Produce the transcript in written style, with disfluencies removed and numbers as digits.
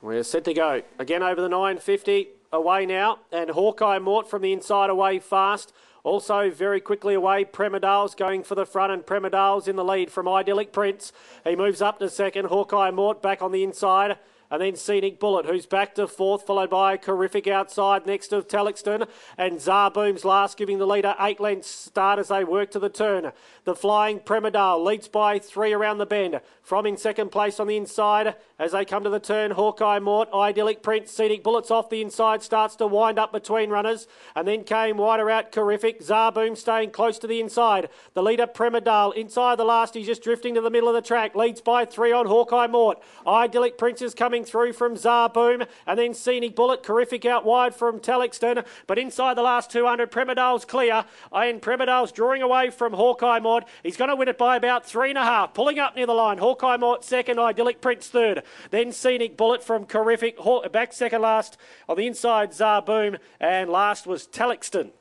We're set to go. Again over the 950, away now. And Hawkeye Mort from the inside away fast. Also very quickly away, Premedale's going for the front, and Premedale's in the lead from Idyllic Prince. He moves up to second. Hawkeye Mort back on the inside. And then Scenic Bullet, who's back to fourth, followed by Terrific outside next of Telixton. And Zarboom's last, giving the leader 8 lengths start as they work to the turn. The Flying Premedale leads by 3 around the bend. From in second place on the inside as they come to the turn, Hawkeye Mort, Idyllic Prince, Scenic Bullets off the inside, starts to wind up between runners. And then came wider out Terrific. Zarboom staying close to the inside. The leader Premedale inside the last, he's just drifting to the middle of the track. Leads by 3 on Hawkeye Mort. Idyllic Prince is coming through from Zarboom, and then Scenic Bullet, Terrific out wide from Telixton, but inside the last 200, Premedale's clear, and Premedale's drawing away from Hawkeye Mort. He's going to win it by about 3.5, pulling up near the line. Hawkeye Mort second, Idyllic Prince third, then Scenic Bullet from Terrific, back second last on the inside, Zarboom, and last was Telixton.